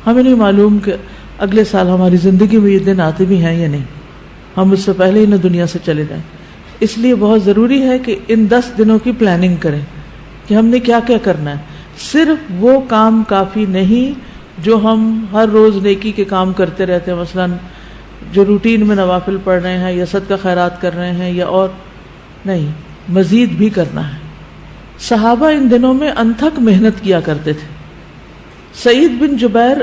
ہمیں نہیں معلوم کہ اگلے سال ہماری زندگی میں یہ دن آتے بھی ہیں یا نہیں، ہم اس سے پہلے ہی نہ دنیا سے چلے جائیں. اس لیے بہت ضروری ہے کہ ان 10 دنوں کی پلاننگ کریں کہ ہم نے کیا کیا کرنا ہے. صرف وہ کام کافی نہیں جو ہم ہر روز نیکی کے کام کرتے رہتے ہیں، مثلا جو روٹین میں نوافل پڑھ رہے ہیں یا صدقہ خیرات کر رہے ہیں یا اور نہیں، مزید بھی کرنا ہے. صحابہ ان دنوں میں انتھک محنت کیا کرتے تھے. سعید بن جبیر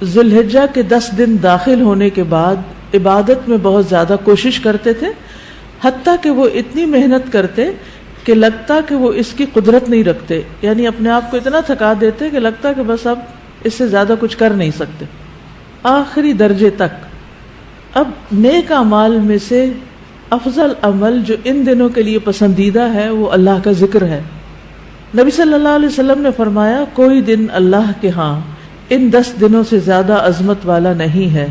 ذی الحجہ کے 10 دن داخل ہونے کے بعد عبادت میں بہت زیادہ کوشش کرتے تھے، حتیٰ کہ وہ اتنی محنت کرتے کہ لگتا کہ وہ اس کی قدرت نہیں رکھتے، یعنی اپنے آپ کو اتنا تھکا دیتے کہ لگتا کہ بس اب اس سے زیادہ کچھ کر نہیں سکتے، آخری درجے تک. اب نیک اعمال میں سے افضل عمل جو ان دنوں کے لیے پسندیدہ ہے وہ اللہ کا ذکر ہے. نبی صلی اللہ علیہ وسلم نے فرمایا کوئی دن اللہ کے ہاں ان 10 دنوں سے زیادہ عظمت والا نہیں ہے،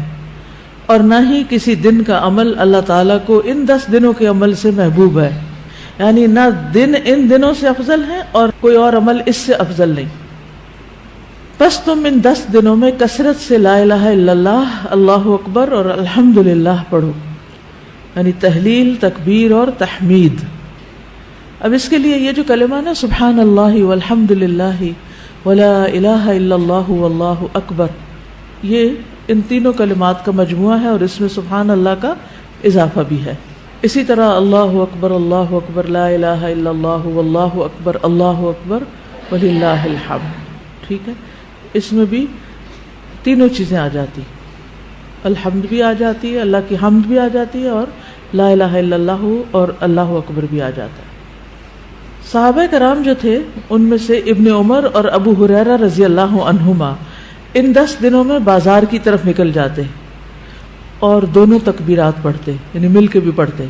اور نہ ہی کسی دن کا عمل اللہ تعالیٰ کو ان 10 دنوں کے عمل سے محبوب ہے. یعنی نہ دن ان دنوں سے افضل ہے اور کوئی اور عمل اس سے افضل نہیں. بس تم ان 10 دنوں میں کثرت سے لا الہ الا اللہ، اللہ اکبر اور الحمدللہ پڑھو، یعنی تحلیل، تکبیر اور تحمید. اب اس کے لیے یہ جو کلمہ نا سبحان اللہ والحمدللہ ولا الہ الا اللہ واللہ اکبر، یہ ان تینوں کلمات کا مجموعہ ہے اور اس میں سبحان اللہ کا اضافہ بھی ہے. اسی طرح اللہ اکبر لا الہ الا اللہ واللہ اکبر وللہ الحمد. ٹھیک ہے، اس میں بھی تینوں چیزیں آ جاتی، الحمد بھی آ جاتی ہے، اللہ کی حمد بھی آ جاتی ہے، اور لا الہ الا اللہ اور اللہ اکبر بھی آ جاتا ہے. صحابہ کرام جو تھے ان میں سے ابن عمر اور ابو ہریرہ رضی اللہ عنہما ان 10 دنوں میں بازار کی طرف نکل جاتے اور دونوں تکبیرات پڑھتے، یعنی مل کے بھی پڑھتے.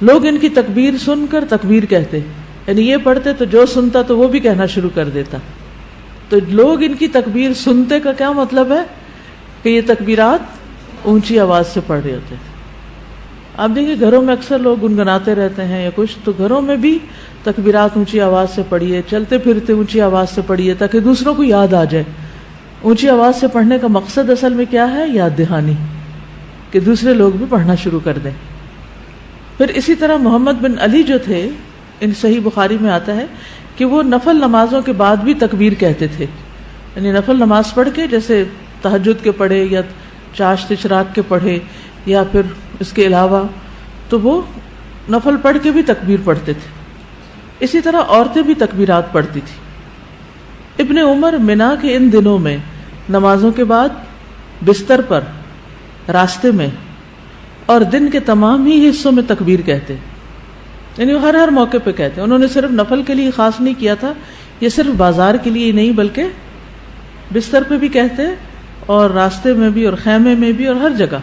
لوگ ان کی تکبیر سن کر تکبیر کہتے، یعنی یہ پڑھتے تو جو سنتا تو وہ بھی کہنا شروع کر دیتا. تو لوگ ان کی تکبیر سنتے کا کیا مطلب ہے کہ یہ تکبیرات اونچی آواز سے پڑھ رہے ہوتے تھے. آپ دیکھیں گھروں میں اکثر لوگ گنگناتے رہتے ہیں یا کچھ، تو گھروں میں بھی تکبیرات اونچی آواز سے پڑھیے، چلتے پھرتے اونچی آواز سے پڑھیے تاکہ دوسروں کو یاد آ جائے. اونچی آواز سے پڑھنے کا مقصد اصل میں کیا ہے؟ یاد دہانی، کہ دوسرے لوگ بھی پڑھنا شروع کر دیں. پھر اسی طرح محمد بن علی جو تھے، ان صحیح بخاری میں آتا ہے کہ وہ نفل نمازوں کے بعد بھی تکبیر کہتے تھے. یعنی نفل نماز پڑھ کے، جیسے تہجد کے پڑھے یا چاشت اشراق کے پڑھے یا پھر اس کے علاوہ، تو وہ نفل پڑھ کے بھی تکبیر پڑھتے تھے. اسی طرح عورتیں بھی تکبیرات پڑھتی تھی. ابن عمر منا کے ان دنوں میں نمازوں کے بعد بستر پر، راستے میں اور دن کے تمام ہی حصوں میں تکبیر کہتے، یعنی وہ ہر موقع پہ کہتے. انہوں نے صرف نفل کے لیے خاص نہیں کیا تھا، یہ صرف بازار کے لیے ہی نہیں بلکہ بستر پہ بھی کہتے اور راستے میں بھی اور خیمے میں بھی اور ہر جگہ.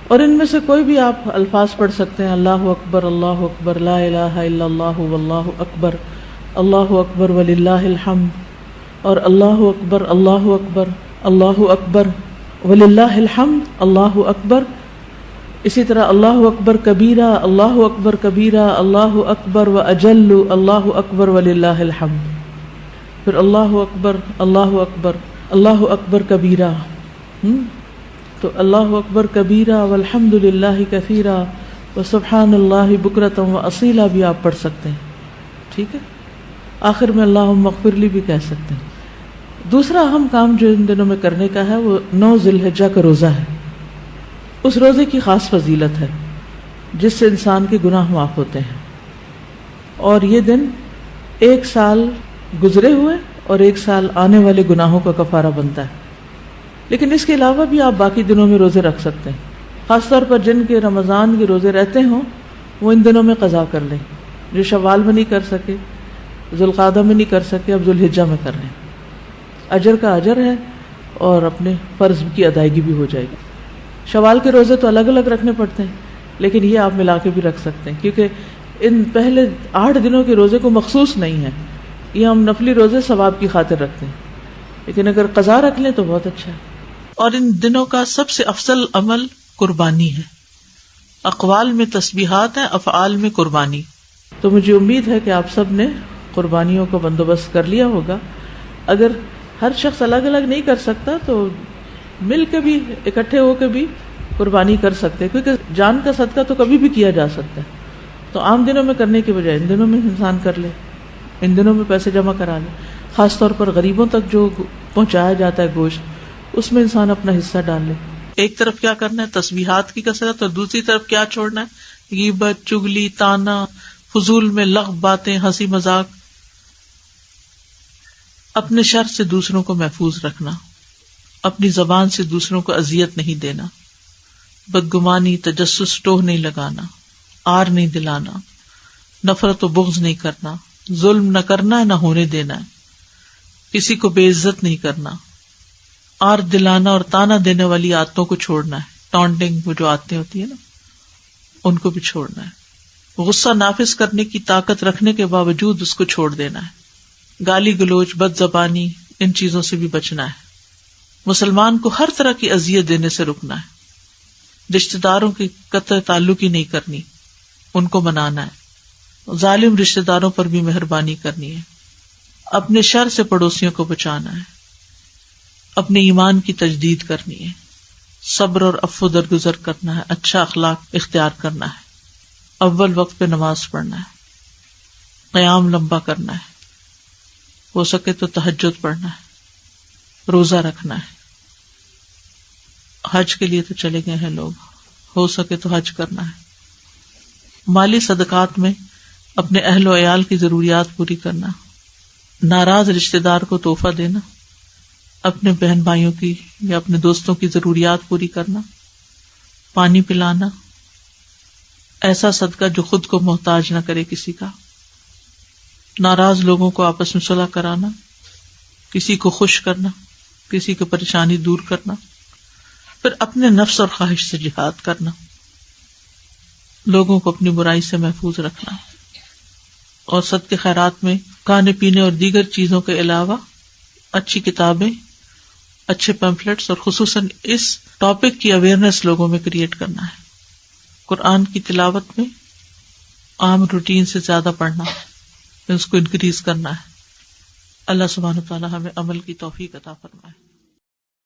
اور ان میں سے کوئی بھی آپ الفاظ پڑھ سکتے ہیں، اللہ اکبر لا الہ الا اللہ واللہ اکبر وللہ الحمد، اور اللہ اکبر وللہ الحمد، اللہ اکبر. اسی طرح اللہ اکبر کبیرہ، اللہ اکبر و اجل، اللہ اکبر وللہ الحمد. پھر اللہ اکبر کبیرہ، تو اللہ اکبر کبیرہ والحمد للہ کثیرہ وسبحان اللہ بکرۃ واصیلا بھی آپ پڑھ سکتے ہیں. ٹھیک ہے، آخر میں اللہم اغفر لی بھی کہہ سکتے ہیں. دوسرا اہم کام جو ان دنوں میں کرنے کا ہے وہ 9 ذی الحجہ کا روزہ ہے. اس روزے کی خاص فضیلت ہے جس سے انسان کے گناہ معاف ہوتے ہیں، اور یہ دن 1 سال گزرے ہوئے اور 1 سال آنے والے گناہوں کا کفارہ بنتا ہے. لیکن اس کے علاوہ بھی آپ باقی دنوں میں روزے رکھ سکتے ہیں. خاص طور پر جن کے رمضان کے روزے رہتے ہوں وہ ان دنوں میں قضا کر لیں. جو شوال میں نہیں کر سکے، ذوالقعدہ میں نہیں کر سکے، اب ذوالحجہ میں کر لیں. اجر کا اجر ہے اور اپنے فرض کی ادائیگی بھی ہو جائے گی. شوال کے روزے تو الگ الگ رکھنے پڑتے ہیں، لیکن یہ آپ ملا کے بھی رکھ سکتے ہیں، کیونکہ ان پہلے 8 دنوں کے روزے کو مخصوص نہیں ہے. یہ ہم نفلی روزے ثواب کی خاطر رکھتے ہیں، لیکن اگر قضا رکھ لیں تو بہت اچھا ہے. اور ان دنوں کا سب سے افضل عمل قربانی ہے. اقوال میں تسبیحات ہیں، افعال میں قربانی. تو مجھے امید ہے کہ آپ سب نے قربانیوں کا بندوبست کر لیا ہوگا. اگر ہر شخص الگ الگ نہیں کر سکتا، تو مل کے بھی اکٹھے ہو کے بھی قربانی کر سکتے، کیونکہ جان کا صدقہ تو کبھی بھی کیا جا سکتا ہے. تو عام دنوں میں کرنے کے بجائے ان دنوں میں انسان کر لے، ان دنوں میں پیسے جمع کرا لے. خاص طور پر غریبوں تک جو پہنچایا جاتا ہے گوشت، اس میں انسان اپنا حصہ ڈال لے. ایک طرف کیا کرنا ہے، تسبیحات کی کثرت، اور دوسری طرف کیا چھوڑنا ہے، غیبت، چگلی، تانا، فضول میں لغو باتیں، ہنسی مذاق. اپنے شر سے دوسروں کو محفوظ رکھنا، اپنی زبان سے دوسروں کو اذیت نہیں دینا، بدگمانی، تجسس، ٹوہ نہیں لگانا، آر نہیں دلانا، نفرت و بغض نہیں کرنا، ظلم نہ کرنا ہے نہ ہونے دینا ہے، کسی کو بے عزت نہیں کرنا، آر دلانا اور تانا دینے والی عادتوں کو چھوڑنا ہے. ٹانٹنگ، وہ جو عادتیں ہوتی ہیں نا، ان کو بھی چھوڑنا ہے. غصہ نافذ کرنے کی طاقت رکھنے کے باوجود اس کو چھوڑ دینا ہے. گالی گلوچ، بد زبانی، ان چیزوں سے بھی بچنا ہے. مسلمان کو ہر طرح کی اذیت دینے سے رکنا ہے. رشتہ داروں کی قطع تعلق ہی نہیں کرنی، ان کو منانا ہے. ظالم رشتہ داروں پر بھی مہربانی کرنی ہے. اپنے شر سے پڑوسیوں کو بچانا ہے. اپنے ایمان کی تجدید کرنی ہے. صبر اور عفو درگزر کرنا ہے. اچھا اخلاق اختیار کرنا ہے. اول وقت پہ نماز پڑھنا ہے. قیام لمبا کرنا ہے. ہو سکے تو تہجد پڑھنا ہے. روزہ رکھنا ہے. حج کے لیے تو چلے گئے ہیں لوگ، ہو سکے تو حج کرنا ہے. مالی صدقات میں اپنے اہل و عیال کی ضروریات پوری کرنا. ناراض رشتہ دار کو تحفہ دینا. اپنے بہن بھائیوں کی یا اپنے دوستوں کی ضروریات پوری کرنا. پانی پلانا. ایسا صدقہ جو خود کو محتاج نہ کرے کسی کا. ناراض لوگوں کو آپس میں صلح کرانا. کسی کو خوش کرنا، کسی کی پریشانی دور کرنا. پھر اپنے نفس اور خواہش سے جہاد کرنا. لوگوں کو اپنی برائی سے محفوظ رکھنا. اور صدقے خیرات میں کھانے پینے اور دیگر چیزوں کے علاوہ اچھی کتابیں، اچھے پیمفلیٹس اور خصوصاً اس ٹاپک کی اویئرنیس لوگوں میں کریٹ کرنا ہے. قرآن کی تلاوت میں عام روٹین سے زیادہ پڑھنا، اس کو انکریز کرنا ہے. اللہ سبحانہ و تعالی ہمیں عمل کی توفیق عطا فرمائے.